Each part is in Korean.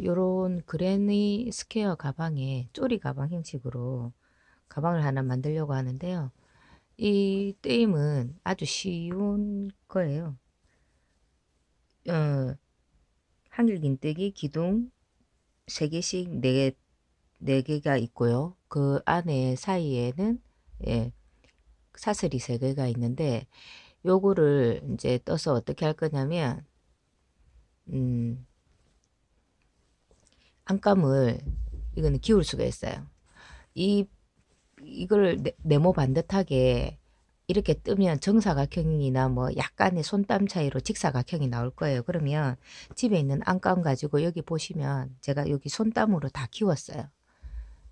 요런 그레니 스퀘어 가방에 쪼리 가방 형식으로 가방을 하나 만들려고 하는데요. 이 뜨임은 아주 쉬운 거예요. 어, 한길긴뜨기 기둥 3개씩 4개가 있고요. 그 안에 사이에는 예, 사슬이 3개가 있는데 요거를 이제 떠서 어떻게 할 거냐면 음, 안감을 이거는 기울 수가 있어요. 이 이걸 네모 반듯하게 이렇게 뜨면 정사각형이나 뭐 약간의 손땀 차이로 직사각형이 나올 거예요. 그러면 집에 있는 안감 가지고 여기 보시면 제가 여기 손땀으로 다 키웠어요.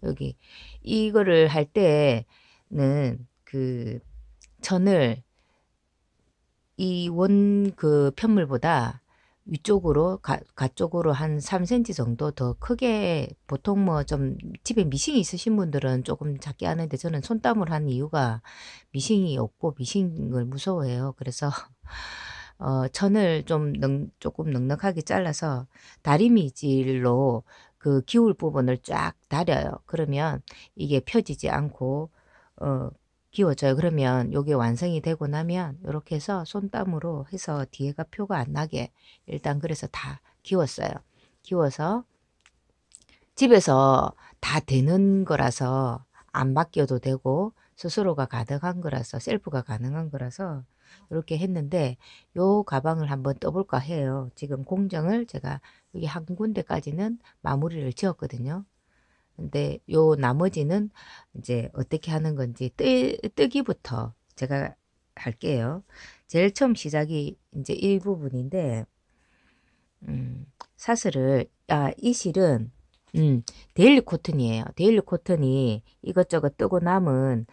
여기 이거를 할 때는 그 천을 이 원 그 편물보다 위쪽으로 가쪽으로 한 3cm 정도 더 크게, 보통 뭐 좀 집에 미싱이 있으신 분들은 조금 작게 하는데 저는 손땀으로 하는 이유가 미싱이 없고 미싱을 무서워해요. 그래서 천을 좀 조금 넉넉하게 잘라서 다리미질로 그 기울 부분을 쫙 다려요. 그러면 이게 펴지지 않고 어 기워져요. 그러면 요게 완성이 되고 나면 요렇게 해서 손땀으로 해서 뒤에가 표가 안 나게 일단 그래서 다 기웠어요. 기워서 집에서 다 되는 거라서 안 맡겨도 되고 스스로가 가능한 거라서, 셀프가 가능한 거라서 이렇게 했는데, 요 가방을 한번 떠볼까 해요. 지금 공정을 제가 여기 한 군데까지는 마무리를 지었거든요. 근데 요 나머지는 이제 어떻게 하는 건지 뜨기부터 제가 할게요. 제일 처음 시작이 이제 이 부분인데, 사슬을, 이 실은, 데일리 코튼이에요. 데일리 코튼이 이것저것 뜨고 남은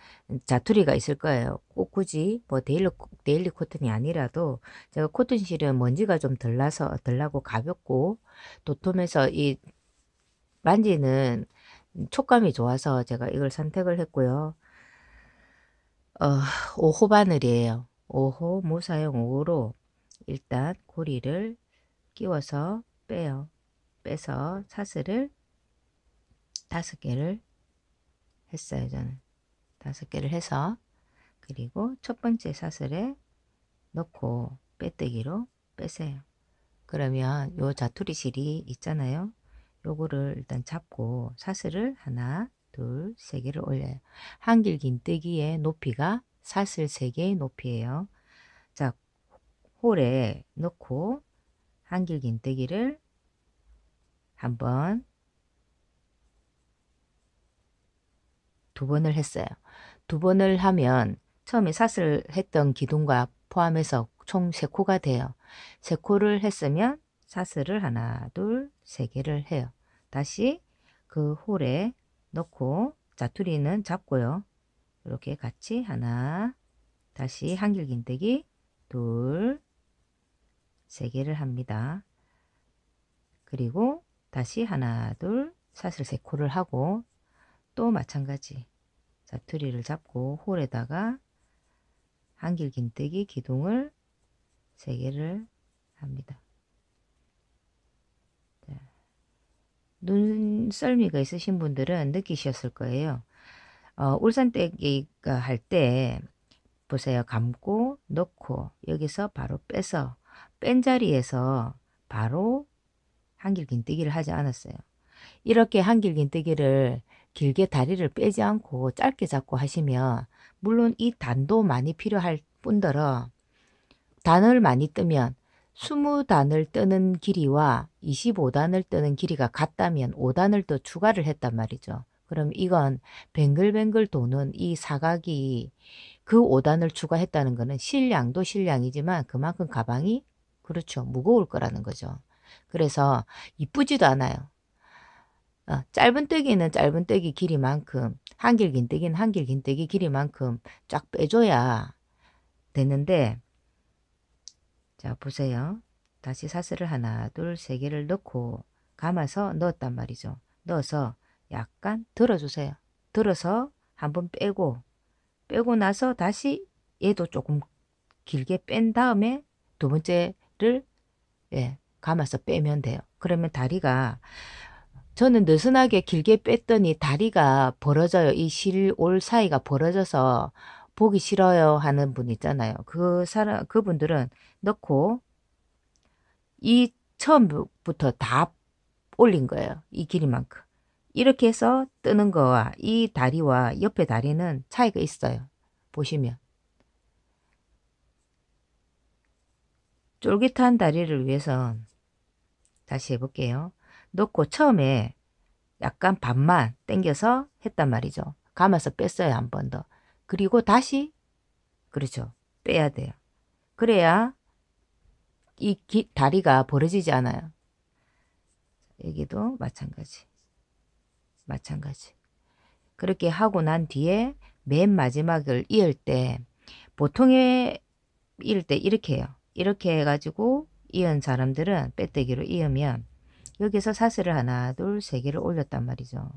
자투리가 있을 거예요. 꼭 굳이 뭐 데일리 코튼이 아니라도 제가 코튼 실은 먼지가 좀 덜 나고 가볍고 도톰해서 이 만지는 촉감이 좋아서 제가 이걸 선택을 했고요. 어, 5호 바늘이에요. 5호 무사용 5호로 일단 고리를 끼워서 빼요. 빼서 사슬을 5개를 했어요. 저는 5개를 해서, 그리고 첫 번째 사슬에 넣고 빼뜨기로 빼세요. 그러면 요 자투리 실이 있잖아요. 요거를 일단 잡고 사슬을 하나, 둘, 3개를 올려요. 한길긴뜨기의 높이가 사슬 3개의 높이에요. 자, 홀에 넣고 한길긴뜨기를 한번 2번을 했어요. 2번을 하면 처음에 사슬 했던 기둥과 포함해서 총 3코가 돼요. 3코를 했으면 사슬을 하나, 둘, 3개를 해요. 다시 그 홀에 넣고 자투리는 잡고요. 이렇게 같이 하나, 다시 한길긴뜨기 둘, 3개를 합니다. 그리고 다시 하나, 둘, 사슬 3코를 하고 또 마찬가지 자투리를 잡고 홀에다가 한길긴뜨기 기둥을 3개를 합니다. 자, 눈썰미가 있으신 분들은 느끼셨을 거예요. 울산떼기가 할 때 보세요. 감고 넣고 여기서 바로 빼서 뺀 자리에서 바로 한길긴뜨기를 하지 않았어요. 이렇게 한길긴뜨기를 길게 다리를 빼지 않고 짧게 잡고 하시면, 물론 이 단도 많이 필요할 뿐더러 단을 많이 뜨면 20단을 뜨는 길이와 25단을 뜨는 길이가 같다면 5단을 더 추가를 했단 말이죠. 그럼 이건 뱅글뱅글 도는 이 사각이 그 5단을 추가했다는 것은 실량도 실량이지만 그만큼 가방이, 그렇죠, 무거울 거라는 거죠. 그래서 이쁘지도 않아요. 짧은 뜨기는 짧은 뜨기 길이만큼, 한길긴뜨기는 한길긴뜨기 길이만큼 쫙 빼줘야 되는데, 자 보세요. 다시 사슬을 하나, 둘, 3개를 넣고 감아서 넣었단 말이죠. 넣어서 약간 들어주세요. 들어서 한번 빼고 나서 다시 얘도 조금 길게 뺀 다음에 두 번째를 감아서 빼면 돼요. 그러면 다리가, 저는 느슨하게 길게 뺐더니 다리가 벌어져요. 이 실-올 사이가 벌어져서 보기 싫어요 하는 분 있잖아요. 그분들은 넣고 이 처음부터 다 올린 거예요. 이 길이만큼. 이렇게 해서 뜨는 거와 이 다리와 옆에 다리는 차이가 있어요. 보시면. 쫄깃한 다리를 위해선 다시 해볼게요. 넣고 처음에 약간 반만 당겨서 했단 말이죠. 감아서 뺐어요. 한 번 더. 그리고 다시, 그렇죠, 빼야 돼요. 그래야 이 다리가 벌어지지 않아요. 여기도 마찬가지. 마찬가지. 그렇게 하고 난 뒤에 맨 마지막을 이을 때, 보통의 이을 때 이렇게 해요. 이렇게 해가지고 이은 사람들은 빼떼기로 이으면 여기서 사슬을 하나, 둘, 세 개를 올렸단 말이죠.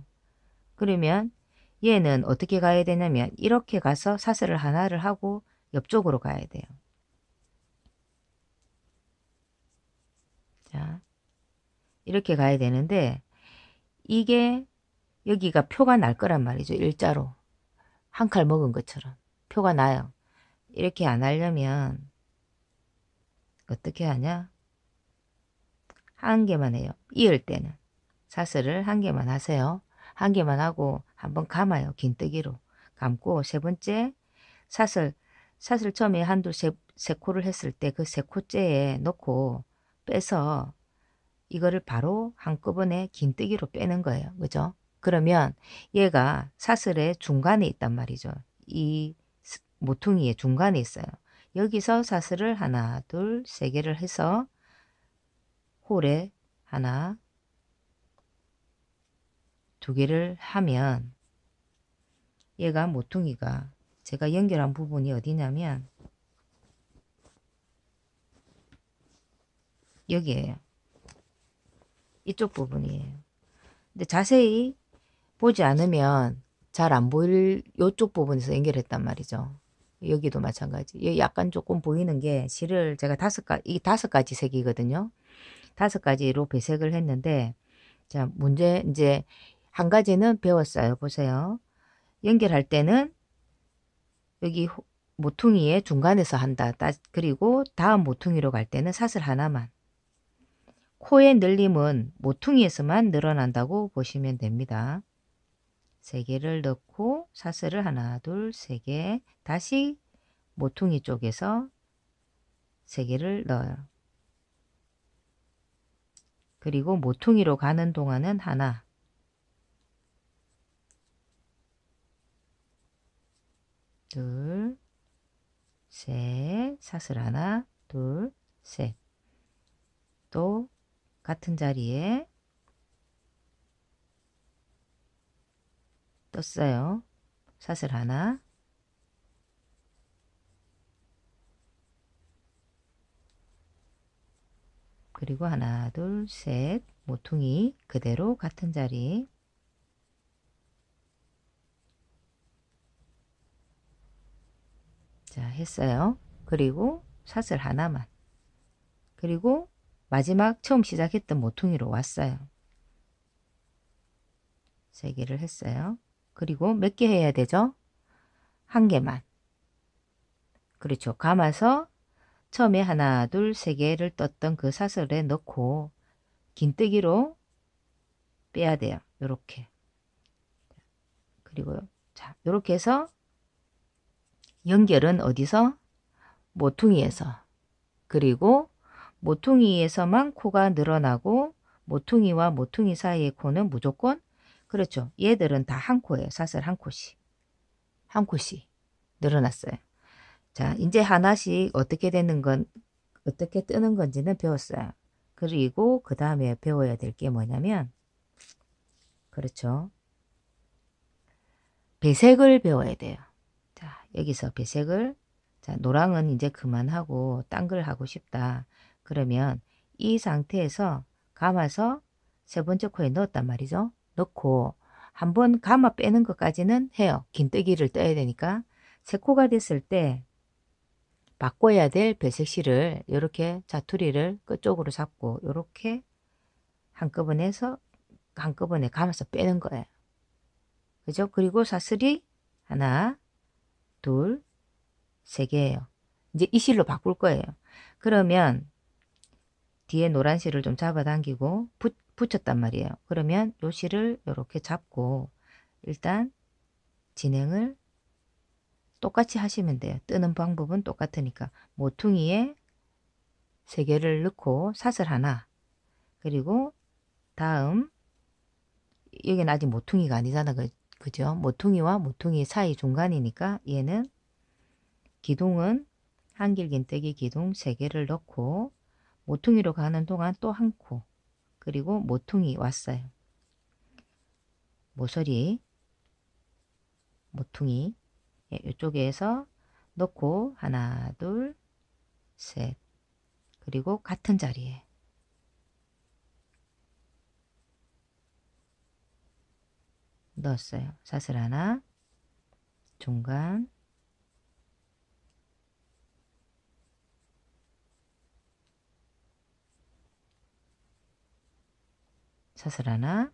그러면 얘는 어떻게 가야 되냐면 이렇게 가서 사슬을 하나를 하고 옆쪽으로 가야 돼요. 자, 이렇게 가야 되는데 이게 여기가 표가 날 거란 말이죠. 일자로. 한 칼 먹은 것처럼 표가 나요. 이렇게 안 하려면 어떻게 하냐? 한 개만 해요. 이을 때는 사슬을 한 개만 하세요. 한 개만 하고 한번 감아요. 긴뜨기로 감고 세 번째 사슬 처음에 한두 세 코를 했을 때 그 세 코째에 넣고 빼서 이거를 바로 한꺼번에 긴뜨기로 빼는 거예요. 그죠? 그러면 얘가 사슬의 중간에 있단 말이죠. 이 모퉁이의 중간에 있어요. 여기서 사슬을 하나, 둘, 세 개를 해서 홀에 하나, 두 개를 하면 얘가 모퉁이가, 제가 연결한 부분이 어디냐면 여기에요. 이쪽 부분이에요. 근데 자세히 보지 않으면 잘 안 보일 요쪽 부분에서 연결했단 말이죠. 여기도 마찬가지. 여기 약간 조금 보이는 게 실을 제가 이 5가지 색이거든요. 5가지로 배색을 했는데, 자, 문제 이제 한 가지는 배웠어요. 보세요. 연결할 때는 여기 모퉁이의 중간에서 한다. 그리고 다음 모퉁이로 갈 때는 사슬 하나만. 코의 늘림은 모퉁이에서만 늘어난다고 보시면 됩니다. 3개를 넣고 사슬을 하나, 둘, 3개, 다시 모퉁이 쪽에서 3개를 넣어요. 그리고 모퉁이로 가는 동안은 하나, 둘, 셋, 사슬 하나, 둘, 셋. 또 같은 자리에 떴어요. 사슬 하나, 그리고 하나, 둘, 셋, 모퉁이 그대로 같은 자리. 자, 했어요. 그리고 사슬 하나만. 그리고 마지막 처음 시작했던 모퉁이로 왔어요. 3개를 했어요. 그리고 몇 개 해야 되죠? 한 개만. 그렇죠. 감아서 처음에 하나, 둘, 3개를 떴던 그 사슬에 넣고 긴뜨기로 빼야 돼요. 요렇게. 그리고 자, 요렇게 해서 연결은 어디서? 모퉁이에서. 그리고 모퉁이에서만 코가 늘어나고 모퉁이와 모퉁이 사이의 코는 무조건, 그렇죠, 얘들은 다 한 코예요. 사슬 한 코씩. 한 코씩 늘어났어요. 자, 이제 하나씩 어떻게 뜨는 건지는 배웠어요. 그리고 그 다음에 배워야 될 게 뭐냐면, 그렇죠, 배색을 배워야 돼요. 자, 여기서 배색을, 자, 노랑은 이제 그만하고 딴 걸 하고 싶다. 그러면 이 상태에서 감아서 세 번째 코에 넣었단 말이죠. 넣고 한번 감아 빼는 것까지는 해요. 긴뜨기를 떠야 되니까. 세 코가 됐을 때 바꿔야 될 배색실을 이렇게 자투리를 끝쪽으로 잡고 이렇게 한꺼번에 감아서 빼는 거예요. 그죠? 그리고 사슬이 하나, 둘, 세 개예요. 이제 이 실로 바꿀 거예요. 그러면 뒤에 노란 실을 좀 잡아당기고 붙였단 말이에요. 그러면 요 실을 이렇게 잡고 일단 진행을 똑같이 하시면 돼요. 뜨는 방법은 똑같으니까 모퉁이에 3개를 넣고 사슬 하나, 그리고 다음 여기는 아직 모퉁이가 아니잖아. 그죠? 모퉁이와 모퉁이 사이 중간이니까 얘는 기둥은 한길긴뜨기 기둥 3개를 넣고 모퉁이로 가는 동안 또 한 코, 그리고 모퉁이 왔어요. 모서리 모퉁이 이쪽에서 넣고 하나, 둘, 셋, 그리고 같은 자리에 넣었어요. 사슬 하나, 중간, 사슬 하나,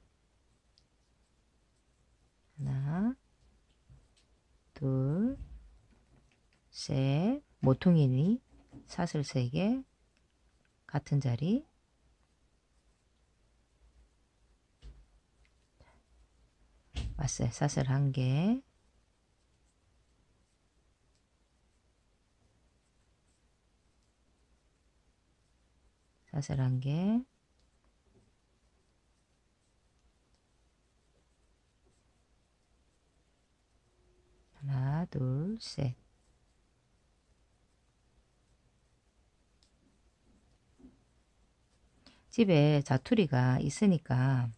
하나, 둘, 셋, 모퉁이니 사슬 3개, 같은 자리, 왔어요. 사슬 1개, 사슬 1개, 하나, 둘, 셋. 집에 자투리가 있으니까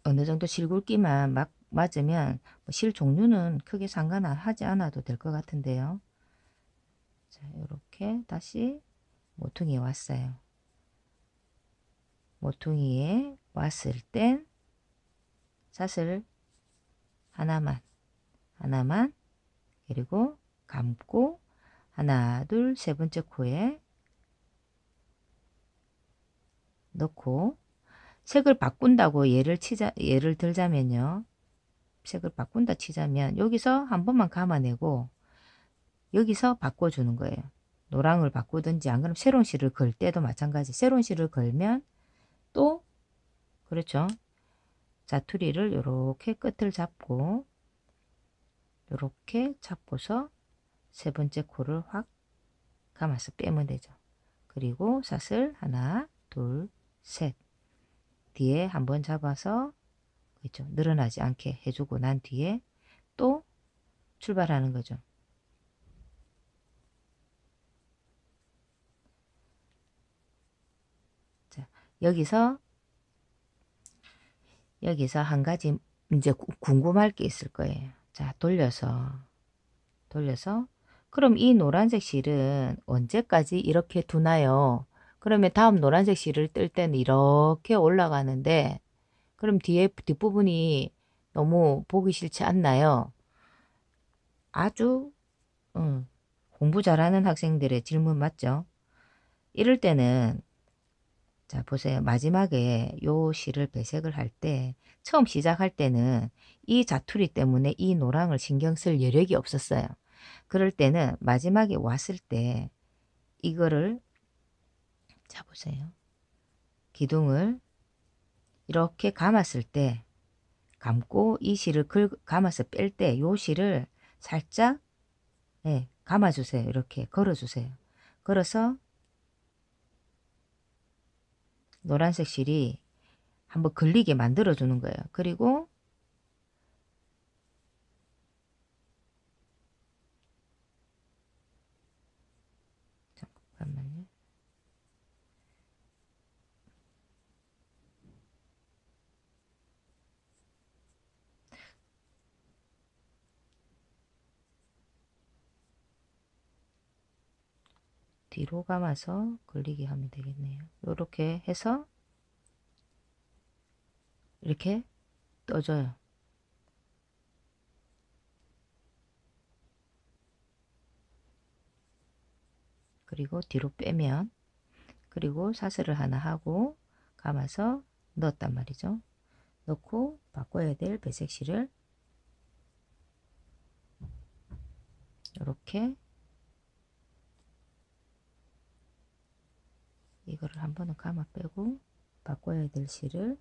어느 정도 실굵기만 맞으면 뭐실 종류는 크게 상관하지 않아도 될 것 같은데요. 자, 이렇게 다시 모퉁이에 왔어요. 모퉁이에 왔을 땐 사슬 하나만 그리고 감고 하나, 둘, 세 번째 코에 넣고 색을 바꾼다고 예를 들자면요. 색을 바꾼다 치자면 여기서 한 번만 감아내고 여기서 바꿔주는 거예요. 노랑을 바꾸든지 안 그러면 새로운 실을 걸 때도 마찬가지. 새로운 실을 걸면 또 그렇죠. 자투리를 이렇게 끝을 잡고 이렇게 잡고서 세 번째 코를 확 감아서 빼면 되죠. 그리고 사슬 하나, 둘, 셋. 뒤에 한번 잡아서 그렇죠. 늘어나지 않게 해주고 난 뒤에 또 출발하는 거죠. 자, 여기서 한 가지 이제 궁금할 게 있을 거예요. 자, 돌려서 그럼 이 노란색 실은 언제까지 이렇게 두나요? 그러면 다음 노란색 실을 뜰 때는 이렇게 올라가는데 그럼 뒷부분이 너무 보기 싫지 않나요? 아주 공부 잘하는 학생들의 질문 맞죠? 이럴 때는 자 보세요. 마지막에 요 실을 배색을 할 때 처음 시작할 때는 이 자투리 때문에 이 노랑을 신경 쓸 여력이 없었어요. 그럴 때는 마지막에 왔을 때 이거를 자 보세요. 기둥을 이렇게 감았을 때 감고 이 실을 감아서 뺄 때 요 실을 살짝 감아주세요. 이렇게 걸어주세요. 걸어서 노란색 실이 한번 걸리게 만들어 주는 거예요. 그리고 잠깐만요. 뒤로 감아서 걸리게 하면 되겠네요. 이렇게 해서 이렇게 떠줘요. 그리고 뒤로 빼면 그리고 사슬을 하나 하고 감아서 넣었단 말이죠. 넣고 바꿔야 될 배색실을 이렇게 이거를 한 번은 감아 빼고 바꿔야 될 실을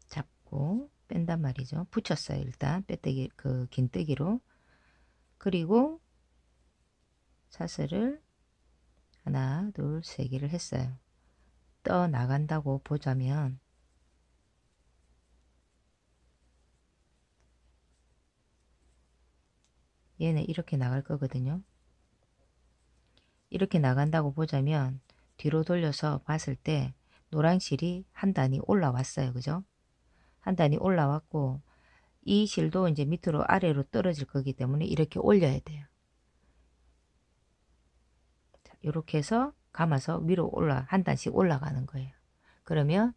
잡고 뺀단 말이죠. 붙였어요. 일단 빼뜨기 그 긴뜨기로. 그리고 사슬을 하나 둘 세 개를 했어요. 떠 나간다고 보자면 얘는 이렇게 나갈 거거든요. 이렇게 나간다고 보자면 뒤로 돌려서 봤을 때 노란 실이 한 단이 올라왔어요. 그죠? 한 단이 올라왔고 이 실도 이제 밑으로 아래로 떨어질 거기 때문에 이렇게 올려야 돼요. 이렇게 해서 감아서 위로 한 단씩 올라가는 거예요. 그러면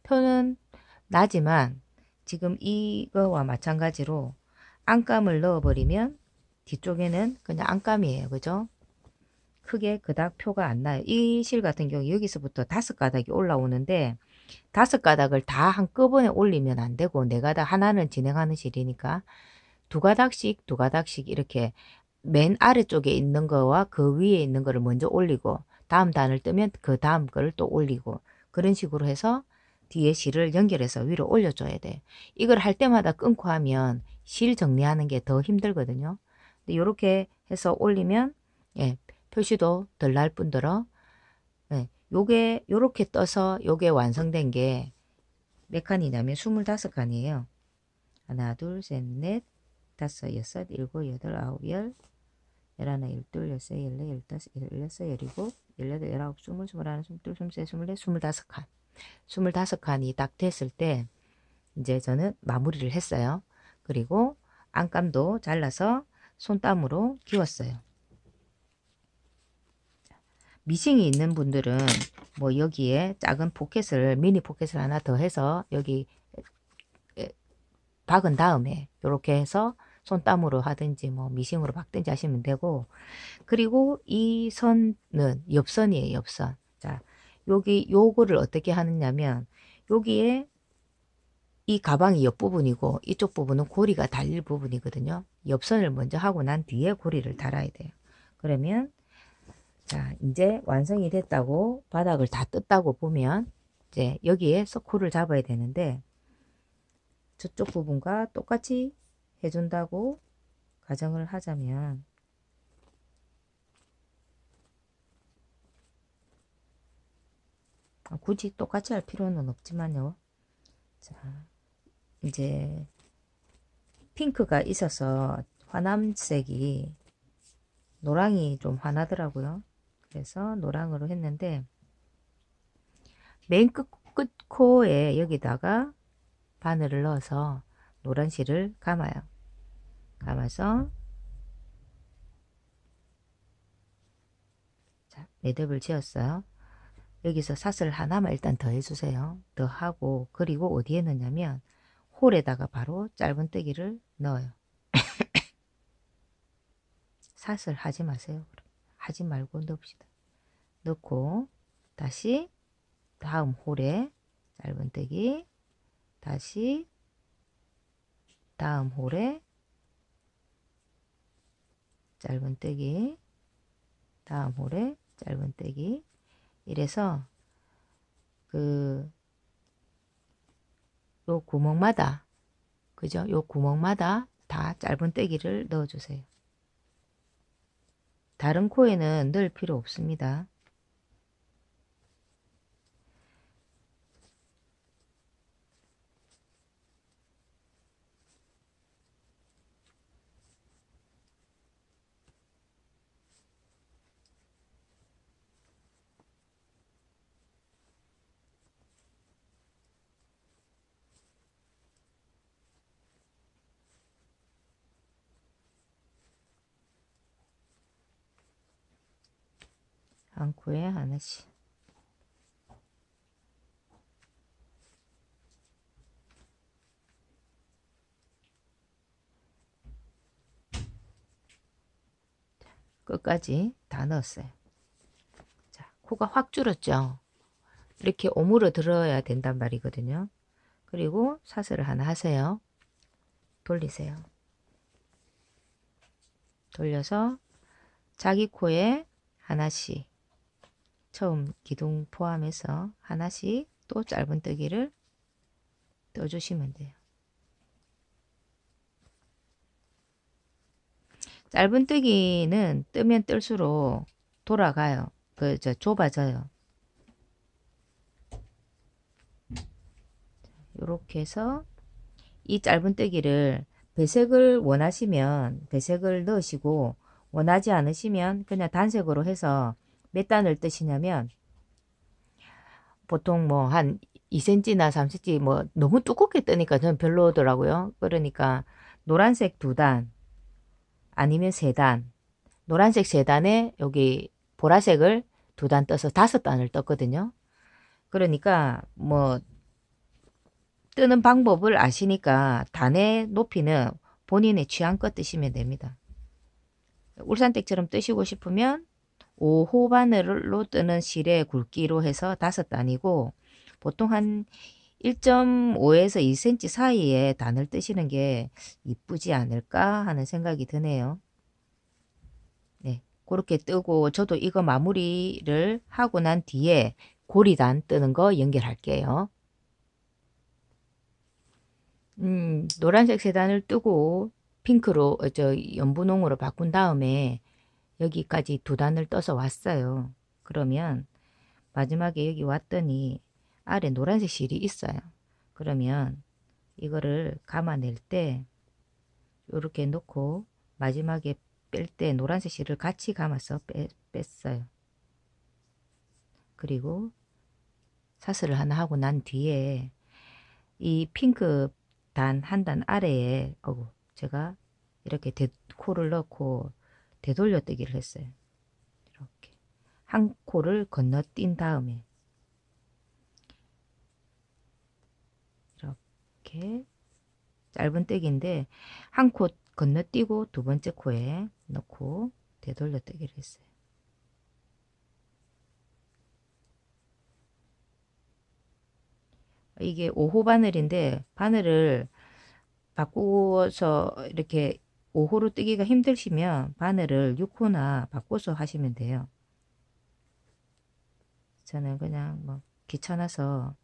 표는 나지만 지금 이거와 마찬가지로 안감을 넣어버리면 뒤쪽에는 그냥 안감이에요. 그죠? 크게 그닥 표가 안 나요. 이 실 같은 경우 여기서부터 5가닥이 올라오는데 5가닥을 다 한꺼번에 올리면 안 되고 4가닥 하나는 진행하는 실이니까 2가닥씩 2가닥씩 이렇게 맨 아래쪽에 있는 거와 그 위에 있는 거를 먼저 올리고 다음 단을 뜨면 그 다음 거를 또 올리고 그런 식으로 해서 뒤에 실을 연결해서 위로 올려줘야 돼. 이걸 할 때마다 끊고 하면 실 정리하는 게 더 힘들거든요. 근데 이렇게 해서 올리면 예, 표시도 덜 날 뿐더러 예, 요게 요렇게 떠서 요게 완성된 게 몇 칸이냐면 25칸이에요. 하나 둘셋넷 다섯 여섯 일곱 여덟 아홉 열 열하나 열둘 열세 열네 열다섯 열여섯 열일곱 열여덟 열아홉 스물 스물하나 스물둘 스물셋 스물넷 25칸 25칸이 딱 됐을 때 이제 저는 마무리를 했어요. 그리고 안감도 잘라서 손땀으로 기웠어요. 미싱이 있는 분들은 뭐 여기에 작은 포켓을 미니 포켓을 하나 더 해서 여기 박은 다음에 이렇게 해서 손땀으로 하든지 뭐 미싱으로 박든지 하시면 되고 그리고 이 선은 옆선이에요. 옆선. 자, 여기 요거를 어떻게 하느냐면 여기에 이 가방이 옆부분이고 이쪽 부분은 고리가 달릴 부분이거든요. 옆선을 먼저 하고 난 뒤에 고리를 달아야 돼요. 그러면 자, 이제 완성이 됐다고 바닥을 다 떴다고 보면 이제 여기에 서코를 잡아야 되는데 저쪽 부분과 똑같이 해준다고 가정을 하자면 굳이 똑같이 할 필요는 없지만요. 자, 이제 핑크가 있어서 화남색이 노랑이 좀 환하더라고요. 그래서 노랑으로 했는데 맨 끝 코에 여기다가 바늘을 넣어서 노란 실을 감아요. 감아서 자, 매듭을 지었어요. 여기서 사슬 하나만 일단 더 해주세요. 더 하고 그리고 어디에 넣냐면 홀에다가 바로 짧은뜨기를 넣어요. 사슬 하지 마세요. 하지 말고 넣읍시다. 넣고 다시 다음 홀에 짧은뜨기 다시 다음 홀에 짧은뜨기 다음 홀에 짧은뜨기 이래서 요 구멍마다 그죠? 요 구멍마다 다 짧은뜨기를 넣어주세요. 다른 코에는 넣을 필요 없습니다. 한 코에 하나씩. 끝까지 다 넣었어요. 자, 코가 확 줄었죠. 이렇게 오므러 들어야 된단 말이거든요. 그리고 사슬을 하나 하세요. 돌리세요. 돌려서 자기 코에 하나씩, 처음 기둥 포함해서 하나씩 또 짧은뜨기를 떠주시면 돼요. 짧은뜨기는 뜨면 뜰수록 돌아가요. 좁아져요. 이렇게 해서 이 짧은뜨기를 배색을 원하시면 배색을 넣으시고, 원하지 않으시면 그냥 단색으로 해서 몇 단을 뜨시냐면, 보통 뭐 한 2cm나 3cm, 뭐 너무 두껍게 뜨니까 저는 별로더라고요. 그러니까 노란색 2단 아니면 3단, 노란색 3단에 여기 보라색을 2단 떠서 5단을 떴거든요. 그러니까 뭐 뜨는 방법을 아시니까 단의 높이는 본인의 취향껏 뜨시면 됩니다. 울산댁처럼 뜨시고 싶으면 5호 바늘로 뜨는 실의 굵기로 해서 5단이고, 보통 한 1.5에서 2cm 사이에 단을 뜨시는 게 이쁘지 않을까 하는 생각이 드네요. 네, 그렇게 뜨고, 저도 이거 마무리를 하고 난 뒤에 고리단 뜨는 거 연결할게요. 노란색 3단을 뜨고 핑크로 연분홍으로 바꾼 다음에 여기까지 2단을 떠서 왔어요. 그러면 마지막에 여기 왔더니 아래 노란색 실이 있어요. 그러면 이거를 감아낼 때 이렇게 놓고 마지막에 뺄 때 노란색 실을 같이 감아서 뺐어요. 그리고 사슬을 하나 하고 난 뒤에 이 핑크 단 한 단 아래에 제가 이렇게 코를 넣고 되돌려뜨기를 했어요. 이렇게 한 코를 건너뛴 다음에 이렇게 짧은뜨기인데 한 코 건너뛰고 2번째 코에 넣고 되돌려뜨기를 했어요. 이게 5호 바늘인데 바늘을 바꾸어서 이렇게 5호로 뜨기가 힘드시면 바늘을 6호나 바꿔서 하시면 돼요. 저는 그냥 뭐 귀찮아서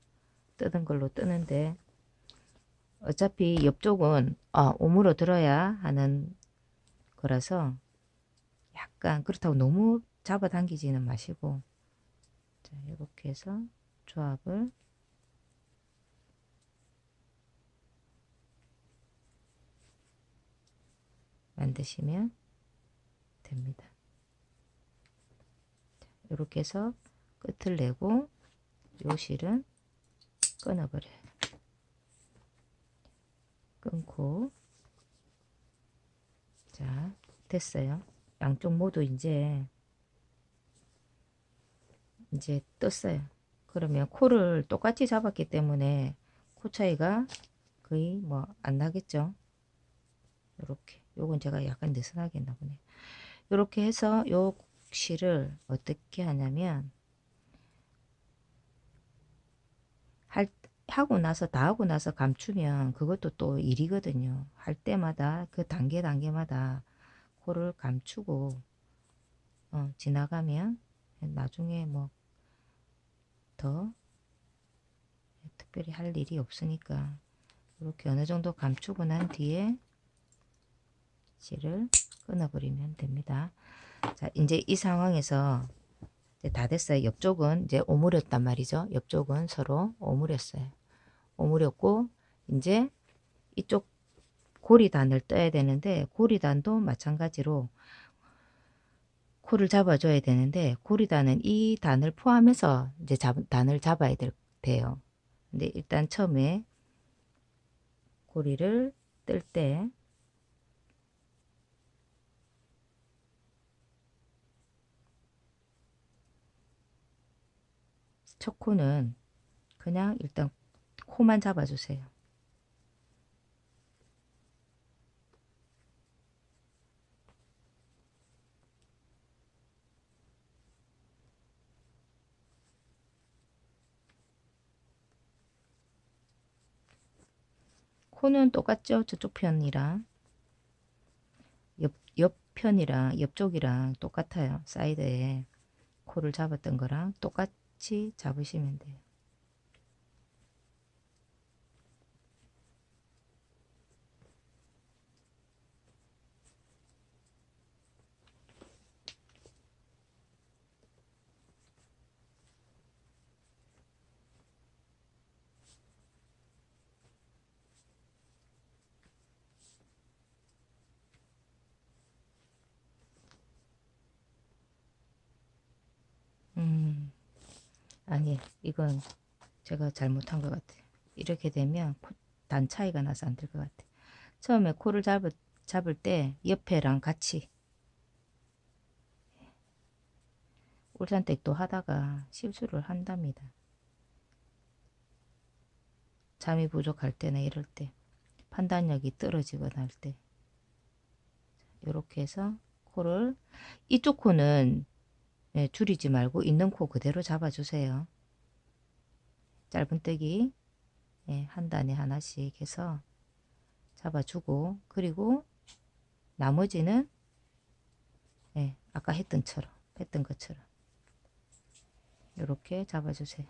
뜨는 걸로 뜨는데, 어차피 옆쪽은 오므러 들어야 하는 거라서 약간 그렇다고 너무 잡아당기지는 마시고, 자, 이렇게 해서 조합을 만드시면 됩니다. 이렇게 해서 끝을 내고 요 실은 끊어버려요. 끊고, 자, 됐어요. 양쪽 모두 이제 떴어요. 그러면 코를 똑같이 잡았기 때문에 코 차이가 거의 뭐 안 나겠죠. 요렇게, 요건 제가 약간 느슨하게 했나 보네요. 요렇게 해서 요 실을 어떻게 하냐면, 하고 나서 다 하고 나서 감추면 그것도 또 일이거든요. 할 때마다 그 단계마다 코를 감추고 지나가면 나중에 뭐 더 특별히 할 일이 없으니까 이렇게 어느 정도 감추고 난 뒤에 실을 끊어버리면 됩니다. 자, 이제 이 상황에서 이제 다 됐어요. 옆쪽은 이제 오므렸단 말이죠. 옆쪽은 서로 오므렸어요. 오므렸고, 이제 이쪽 고리단을 떠야 되는데, 고리단도 마찬가지로 코를 잡아줘야 되는데, 고리단은 이 단을 포함해서 이제 단을 잡아야 돼요. 근데 일단 처음에 고리를 뜰 때 첫 코는 그냥 일단 코만 잡아주세요. 코는 똑같죠? 저쪽 편이랑 옆편이랑 옆쪽이랑 똑같아요. 사이드에 코를 잡았던 거랑 똑같이 잡으시면 돼요. 아니, 이건 제가 잘못한 것 같아요. 이렇게 되면 단 차이가 나서 안 될 것 같아요. 처음에 코를 잡을 때 옆에랑 같이 울산댁도 하다가 실수를 한답니다. 잠이 부족할 때나 이럴 때 판단력이 떨어지거나 할 때 이렇게 해서 코를 이쪽 코는 줄이지 말고 있는 코 그대로 잡아주세요. 짧은뜨기 한 단에 하나씩 해서 잡아주고 그리고 나머지는 아까 했던 것처럼 이렇게 잡아주세요.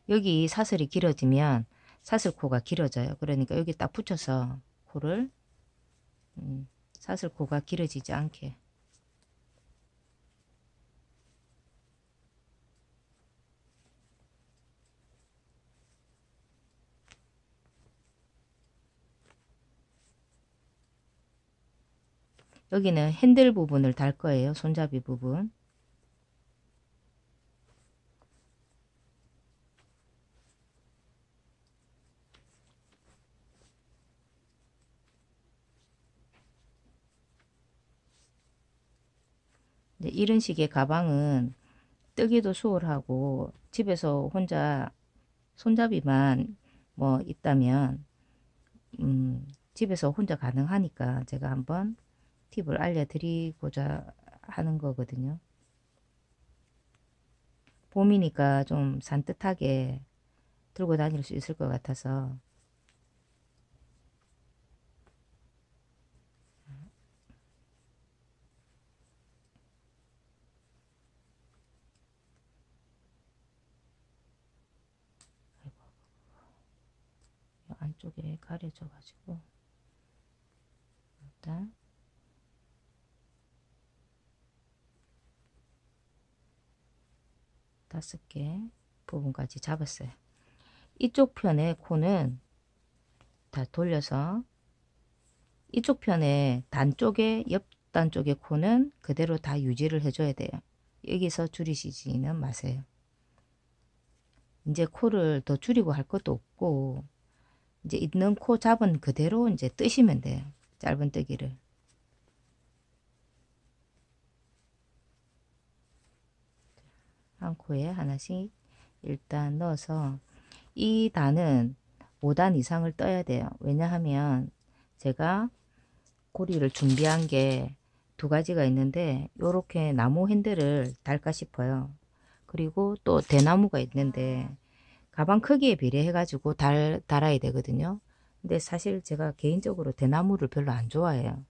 여기 사슬이 길어지면 사슬코가 길어져요. 그러니까 여기 딱 붙여서 코를 사슬코가 길어지지 않게 여기는 핸들 부분을 달 거예요. 손잡이 부분. 이런 식의 가방은 뜨기도 수월하고 집에서 혼자 손잡이만 뭐 있다면 집에서 혼자 가능하니까 제가 한번 팁을 알려드리고자 하는 거거든요. 봄이니까 좀 산뜻하게 들고 다닐 수 있을 것 같아서 안쪽에 가려져 가지고 일단 5개 부분까지 잡았어요. 이쪽 편의 코는 다 돌려서 이쪽 편의 단 쪽에 옆단 쪽의 코는 그대로 다 유지를 해줘야 돼요. 여기서 줄이시지는 마세요. 이제 코를 더 줄이고 할 것도 없고 이제 있는 코 잡은 그대로 이제 뜨시면 돼요. 짧은 뜨기를. 한 코에 하나씩 일단 넣어서 이 단은 5단 이상을 떠야 돼요. 왜냐하면 제가 고리를 준비한 게 2가지가 있는데 요렇게 나무 핸들을 달까 싶어요. 그리고 또 대나무가 있는데 가방 크기에 비례해 가지고 달아야 되거든요. 근데 사실 제가 개인적으로 대나무를 별로 안 좋아해요.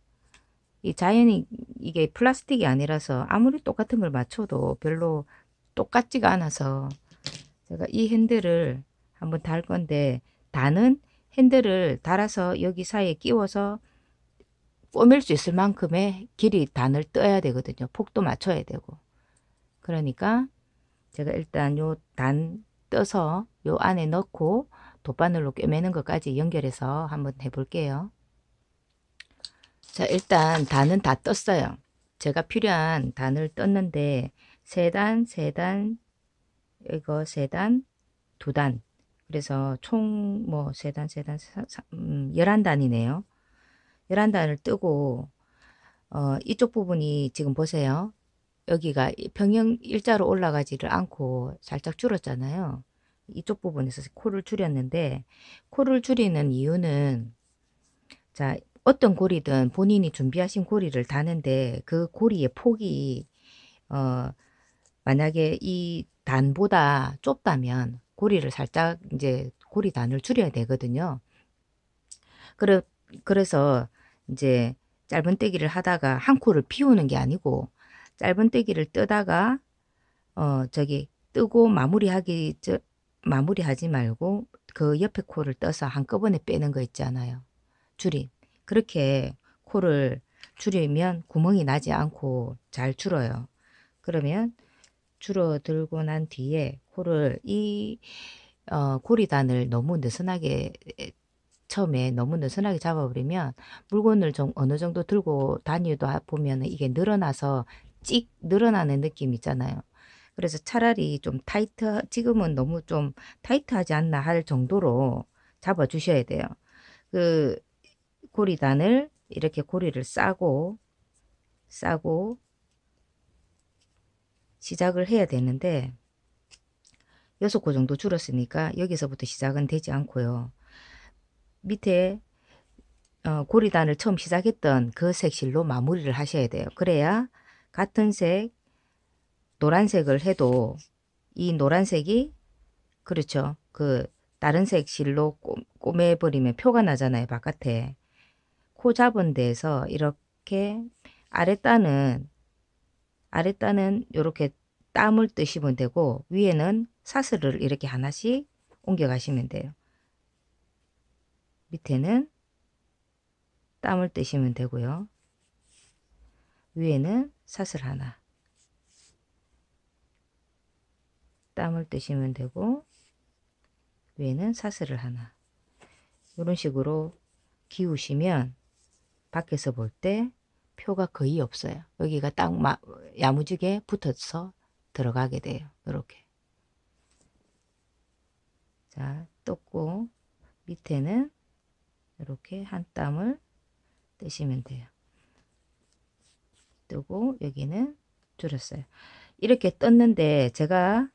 이 자연이 이게 플라스틱이 아니라서 아무리 똑같은 걸 맞춰도 별로 똑같지가 않아서 제가 이 핸들을 한번 달 건데 다는 핸들을 달아서 여기 사이에 끼워서 꼬맬 수 있을 만큼의 길이 단을 떠야 되거든요. 폭도 맞춰야 되고. 그러니까 제가 일단 요 단 떠서 요 안에 넣고 돗바늘로 꿰매는 것까지 연결해서 한번 해볼게요. 자, 일단 단은 다 떴어요. 제가 필요한 단을 떴는데 3단, 3단, 이거 3단, 2단. 그래서 총 뭐 3단, 3단, 11단이네요. 11단을 뜨고 이쪽 부분이 지금 보세요. 여기가 평형 일자로 올라가지를 않고 살짝 줄었잖아요. 이쪽 부분에서 코를 줄였는데 코를 줄이는 이유는 자 어떤 고리든 본인이 준비하신 고리를 다는데 그 고리의 폭이 만약에 이 단보다 좁다면 고리를 살짝 이제 고리단을 줄여야 되거든요. 그래 그래서 이제 짧은떼기를 하다가 한 코를 비우는 게 아니고 짧은떼기를 뜨다가 저기 뜨고 마무리하지 말고 그 옆에 코를 떠서 한꺼번에 빼는 거 있잖아요. 줄임. 그렇게 코를 줄이면 구멍이 나지 않고 잘 줄어요. 그러면 줄어들고 난 뒤에 코를 고리단을 너무 느슨하게 처음에 너무 느슨하게 잡아버리면 물건을 좀 어느 정도 들고 다니다 보면 이게 늘어나서 찍 늘어나는 느낌 있잖아요. 그래서 차라리 좀 지금은 너무 좀 타이트하지 않나 할 정도로 잡아 주셔야 돼요. 그 고리단을 이렇게 고리를 싸고 시작을 해야 되는데 6코 정도 줄었으니까 여기서부터 시작은 되지 않고요. 밑에 고리단을 처음 시작했던 그 색실로 마무리를 하셔야 돼요. 그래야 같은 색 노란색을 해도 이 노란색이 그렇죠. 그 다른 색 실로 꼬매버리면 표가 나잖아요. 바깥에. 코 잡은 데에서 이렇게 아랫단은 이렇게 땀을 뜨시면 되고 위에는 사슬을 이렇게 하나씩 옮겨 가시면 돼요. 밑에는 땀을 뜨시면 되고요. 위에는 사슬 하나 땀을 뜨시면 되고 위에는 사슬을 하나 이런 식으로 기우시면 밖에서 볼 때 표가 거의 없어요. 여기가 딱 야무지게 붙어서 들어가게 돼요. 이렇게. 자, 떴고 밑에는 이렇게 한 땀을 뜨시면 돼요. 뜨고 여기는 줄였어요. 이렇게 떴는데 제가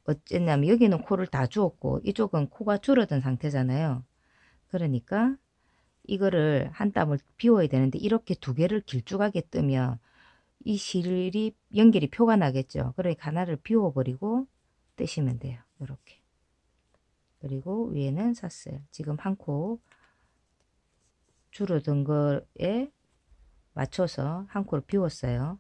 어쨌냐면 여기는 코를 다 주었고 이쪽은 코가 줄어든 상태잖아요. 그러니까 이거를 한 땀을 비워야 되는데 이렇게 두 개를 길쭉하게 뜨면 이 실이 연결이 표가 나겠죠. 그러니까 하나를 비워버리고 뜨시면 돼요. 이렇게. 그리고 위에는 샀어요. 지금 한 코 줄어든 거에 맞춰서 한 코를 비웠어요.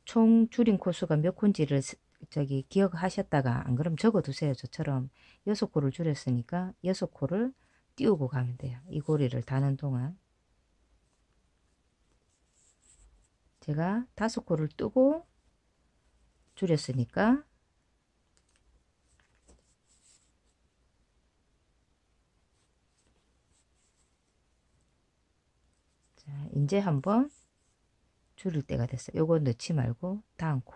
총 줄인 코수가 몇 코인지를 저기 기억하셨다가 안 그럼 적어 두세요. 저처럼 6코를 줄였으니까 6코를 띄우고 가면 돼요. 이 고리를 다는 동안 제가 5코를 뜨고 줄였으니까 자, 이제 한번 줄일 때가 됐어요. 요거 넣지 말고 다음 코